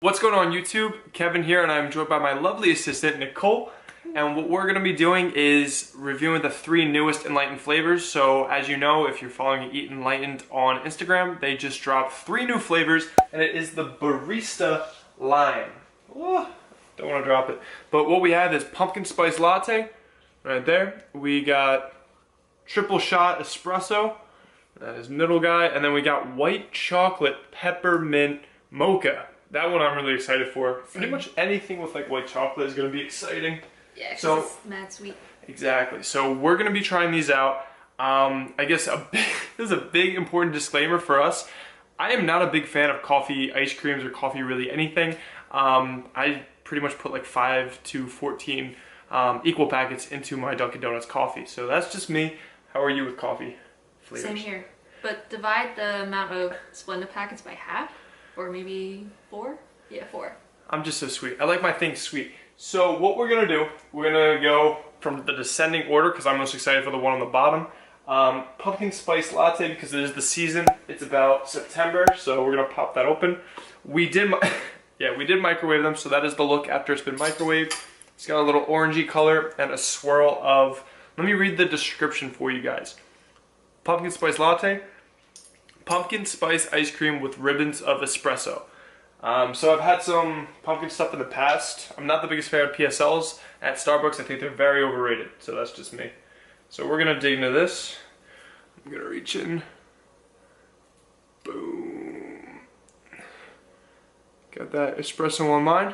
What's going on YouTube? Kevin here, and I'm joined by my lovely assistant Nicole. And what we're going to be doing is reviewing the 3 newest Enlightened flavors. So as you know, if you're following Eat Enlightened on Instagram, they just dropped 3 new flavors, and it is the Barista Lime. Oh, don't want to drop it. But what we have is Pumpkin Spice Latte, right there. We got Triple Shot Espresso, that is middle guy, and then we got White Chocolate Peppermint Mocha. That one I'm really excited for. Pretty much anything with like white chocolate is going to be exciting. Yeah, because so, it's mad sweet. Exactly. So we're going to be trying these out. I guess this is a big important disclaimer for us. I am not a big fan of coffee ice creams or coffee really anything. I pretty much put like 5 to 14 equal packets into my Dunkin' Donuts coffee. So that's just me. How are you with coffee flavors? Same here. But divide the amount of Splenda packets by half. Or maybe 4? Yeah, 4. I'm just so sweet. I like my things sweet. So what we're gonna do, we're gonna go from the descending order because I'm most excited for the one on the bottom. Pumpkin Spice Latte because it is the season. It's about September, so we're gonna pop that open. We did microwave them, so that is the look after it's been microwaved. It's got a little orangey color and a swirl of, let me read the description for you guys. Pumpkin Spice Latte. Pumpkin spice ice cream with ribbons of espresso. So I've had some pumpkin stuff in the past. I'm not the biggest fan of PSLs at Starbucks. I think they're very overrated. So that's just me. So we're gonna dig into this. I'm gonna reach in. Boom. Got that espresso on mine.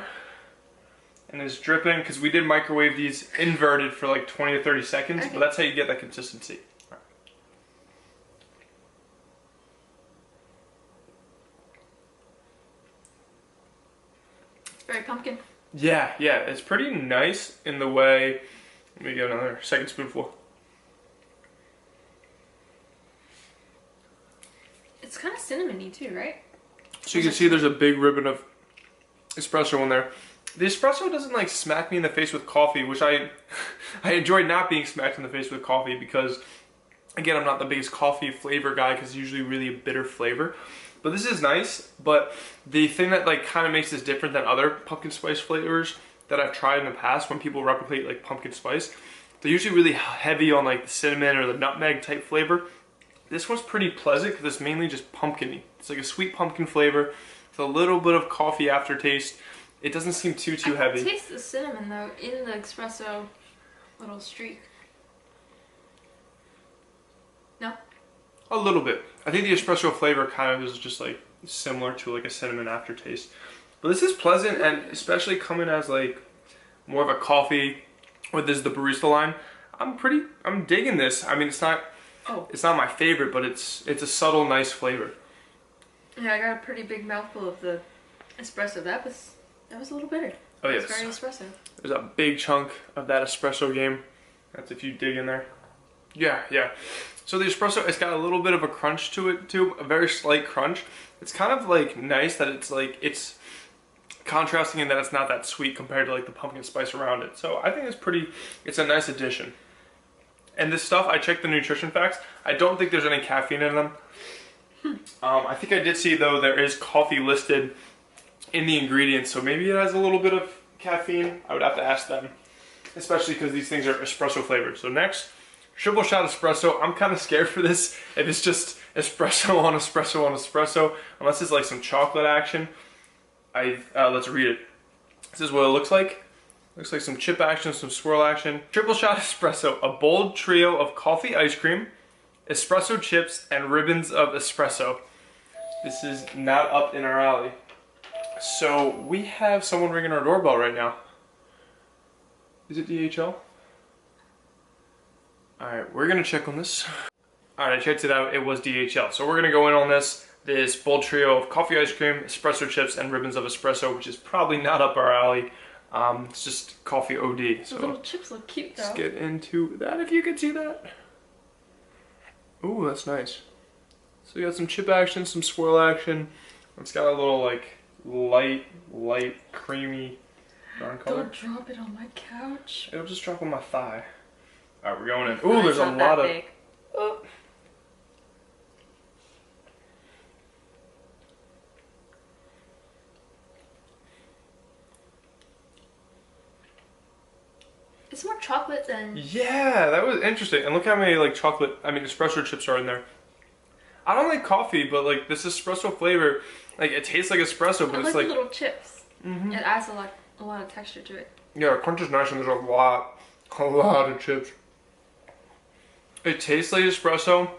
And it's dripping because we did microwave these inverted for like 20 to 30 seconds. Okay. But that's how you get that consistency. Very pumpkin. Yeah, it's pretty nice in the way. Let me get another second spoonful. It's kind of cinnamony too, right? So you can see there's a big ribbon of espresso in there. The espresso doesn't like smack me in the face with coffee, which I enjoy not being smacked in the face with coffee because, again, I'm not the biggest coffee flavor guy because it's usually really a bitter flavor. But this is nice, but the thing that like kind of makes this different than other pumpkin spice flavors that I've tried in the past when people replicate like pumpkin spice, they're usually really heavy on like the cinnamon or the nutmeg type flavor. This one's pretty pleasant because it's mainly just pumpkin-y. It's like a sweet pumpkin flavor with a little bit of coffee aftertaste. It doesn't seem too heavy. I taste the cinnamon though in the espresso little streak. No? A little bit. I think the espresso flavor kind of is just like similar to like a cinnamon aftertaste. But this is pleasant, and especially coming as like more of a coffee, or this is the Barista line. I'm digging this. I mean, it's not my favorite, but it's a subtle, nice flavor. Yeah, I got a pretty big mouthful of the espresso. That was a little bitter. Oh yes. It's very espresso. There's a big chunk of that espresso game. That's if you dig in there. Yeah. So the espresso, it's got a little bit of a crunch to it too, a very slight crunch. It's kind of like nice that it's contrasting in that it's not that sweet compared to like the pumpkin spice around it. So I think it's a nice addition. And this stuff, I checked the nutrition facts. I don't think there's any caffeine in them. I think I did see though there is coffee listed in the ingredients, so maybe it has a little bit of caffeine. I would have to ask them, especially because these things are espresso flavored. So next, Triple Shot Espresso. I'm kind of scared for this if it's just espresso on espresso on espresso, unless it's like some chocolate action. Let's read it. This is what it looks like. Looks like some chip action, some swirl action. Triple Shot Espresso, a bold trio of coffee ice cream, espresso chips, and ribbons of espresso. This is not up in our alley. So we have someone ringing our doorbell right now. Is it DHL? Alright, we're gonna check on this. Alright, I checked it out, it was DHL. So we're gonna go in on this bold trio of coffee ice cream, espresso chips, and ribbons of espresso, which is probably not up our alley. It's just coffee OD. So the little chips look cute though. Let's get into that if you could see that. Ooh, that's nice. So we got some chip action, some swirl action. It's got a little like light, creamy brown color. Don't drop it on my couch. It'll just drop on my thigh. Alright, we're going in. Ooh, there's a lot of... It's more chocolate than... Yeah, that was interesting. And look how many like espresso chips are in there. I don't like coffee, but like this espresso flavor, like it tastes like espresso, but I it's like like the little chips. Mm-hmm. It adds a lot of texture to it. Yeah, the crunch is nice and there's a lot of chips. It tastes like espresso,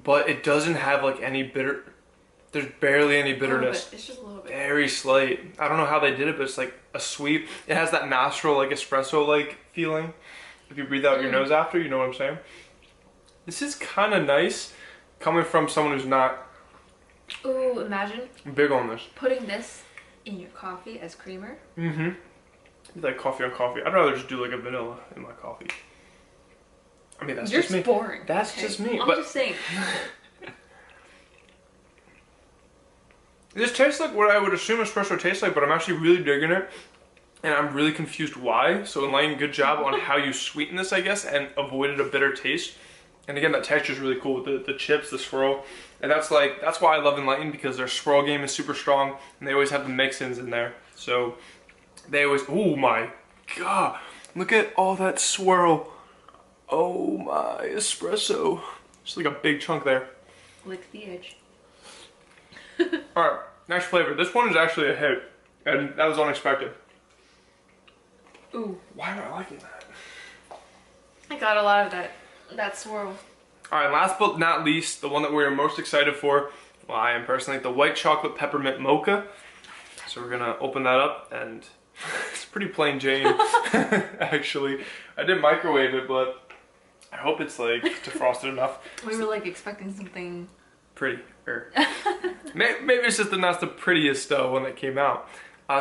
but it doesn't have like any bitter. There's barely any bitterness. It's just a little bit. Very slight. I don't know how they did it, but it's like a sweet. It has that nostril like espresso like feeling. If you breathe out your nose after, you know what I'm saying. This is kind of nice, coming from someone who's not. Ooh, imagine big on this. putting this in your coffee as creamer. Mm-hmm. Like coffee on coffee. I'd rather just do like a vanilla in my coffee. I mean, that's just me. Boring. That's just me. I'm but just saying. This tastes like what I would assume espresso tastes like, but I'm actually really digging it. And I'm really confused why. So Enlightened, good job on how you sweeten this, I guess, and avoided a bitter taste. And again, that texture is really cool with the chips, the swirl. And that's why I love Enlightened, because their swirl game is super strong, and they always have the mix-ins in there. So they always, oh my god, look at all that swirl. Oh my, espresso. Just like a big chunk there. Lick the edge. Alright, next flavor. This one is actually a hit, and that was unexpected. Ooh. Why am I liking that? I got a lot of that swirl. Alright, last but not least, the one that we are most excited for, well, I am personally, the White Chocolate Peppermint Mocha. So we're gonna open that up, and it's pretty plain Jane, actually. I did microwave it, but I hope it's like defrosted enough. We were like expecting something pretty. Maybe it's just not the prettiest one that came out.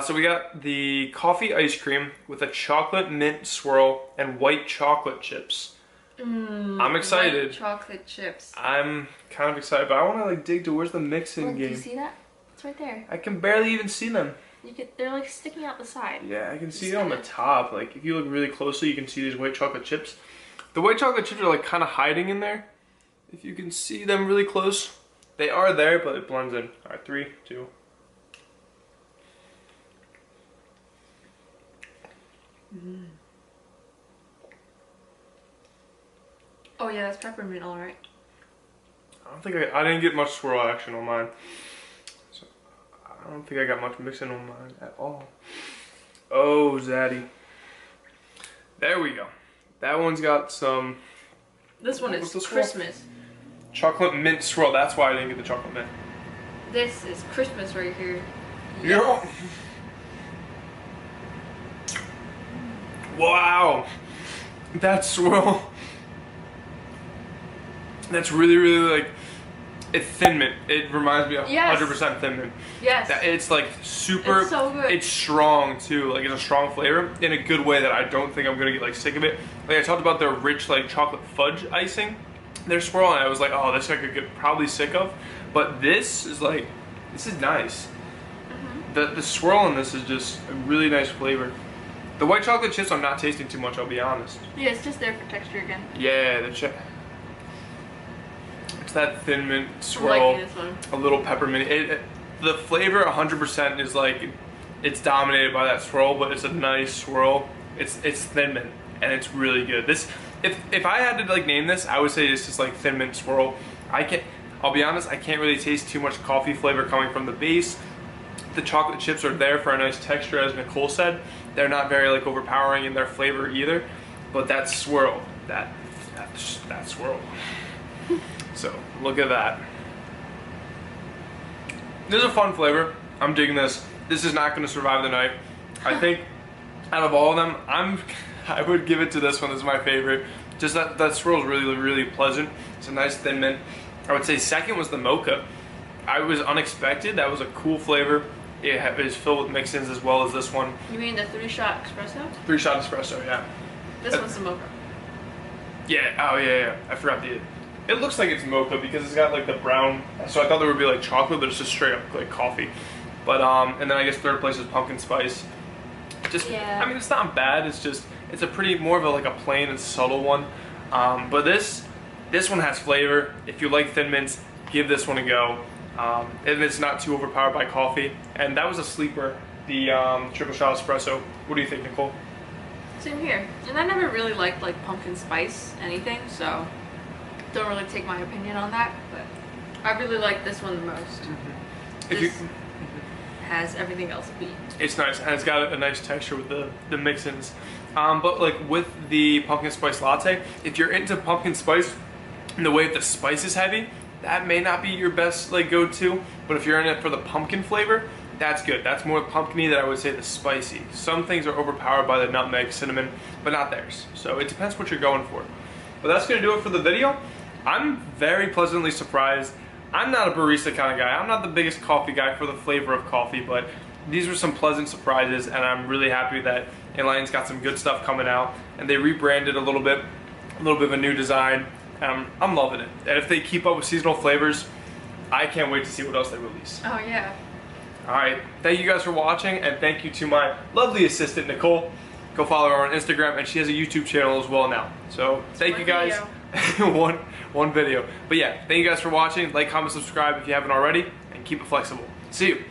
So we got the coffee ice cream with a chocolate mint swirl and white chocolate chips. I'm excited. White chocolate chips. I'm kind of excited, but I want to like dig to where's the mix-in game. Do you see that? It's right there. I can barely even see them. They're like sticking out the side. Yeah, I can see it on the top. Like if you look really closely, you can see these white chocolate chips. The white chocolate chips are like kind of hiding in there. If you can see them really close. They are there, but it blends in. Alright, 3, 2. Oh yeah, that's peppermint, alright. I didn't get much swirl action on mine. So I don't think I got much mixing on mine at all. Oh, zaddy. There we go. That one's got some... This one is Christmas. Chocolate mint swirl. That's why I didn't get the chocolate mint. This is Christmas right here. Yes. Wow. That swirl. That's really, really like... It's Thin Mint. It reminds me of 100% Thin Mint. Yes. It's like super... It's so good. It's strong too. Like it's a strong flavor in a good way that I don't think I'm going to get like sick of it. Like I talked about their rich like chocolate fudge icing. Their swirl, and I was like, oh, this I could get probably sick of. But this is like, this is nice. The swirl in this is just a really nice flavor. The white chocolate chips I'm not tasting too much, I'll be honest. Yeah, it's just there for texture again. Yeah, it's that Thin Mint swirl. I'm liking this one. A little peppermint. The flavor 100% is like, it's dominated by that swirl, but it's a nice swirl. It's Thin Mint, and it's really good. This, if I had to like name this, I would say it's just like Thin Mint swirl. I'll be honest, I can't really taste too much coffee flavor coming from the base. The chocolate chips are there for a nice texture, as Nicole said. They're not very like overpowering in their flavor either. But that swirl, that swirl. So look at that. This is a fun flavor. I'm digging this. This is not going to survive the night. I think out of all of them, I would give it to this one. This is my favorite. Just that swirl is really, really pleasant. It's a nice Thin Mint. I would say second was the mocha. I was unexpected. That was a cool flavor. It is filled with mix-ins as well as this one. You mean the 3-shot espresso? 3-shot espresso, yeah. This one's the mocha. Yeah, oh yeah. I forgot it looks like it's mocha because it's got like the brown, so I thought there would be like chocolate, but it's just straight up like coffee. But and then I guess third place is pumpkin spice. Just, yeah. I mean, it's not bad. It's just, it's a pretty more of a plain and subtle one. But this one has flavor. If you like Thin Mints, give this one a go. And it's not too overpowered by coffee. And that was a sleeper, the triple shot espresso. What do you think, Nicole? same here. And I never really liked like pumpkin spice anything, so don't really take my opinion on that. But I really like this one the most. This has everything else beat. It's nice, and it's got a nice texture with the mix-ins. But like with the pumpkin spice latte, if you're into pumpkin spice and the way that the spice is heavy, that may not be your best like go-to. But if you're in it for the pumpkin flavor, that's good. That's more pumpkin-y than I would say the spicy. Some things are overpowered by the nutmeg, cinnamon, but not theirs. So it depends what you're going for. But that's gonna do it for the video. I'm very pleasantly surprised. I'm not a barista kind of guy. I'm not the biggest coffee guy for the flavor of coffee, but these were some pleasant surprises, and I'm really happy that Enlightened's got some good stuff coming out, and they rebranded a little bit of a new design. I'm loving it. And if they keep up with seasonal flavors, I can't wait to see what else they release. Oh yeah. Alright, thank you guys for watching, and thank you to my lovely assistant, Nicole. Go follow her on Instagram, and she has a YouTube channel as well now. So, thank you guys. one video. But yeah, thank you guys for watching. Like, comment, subscribe if you haven't already, and keep it flexible. See you.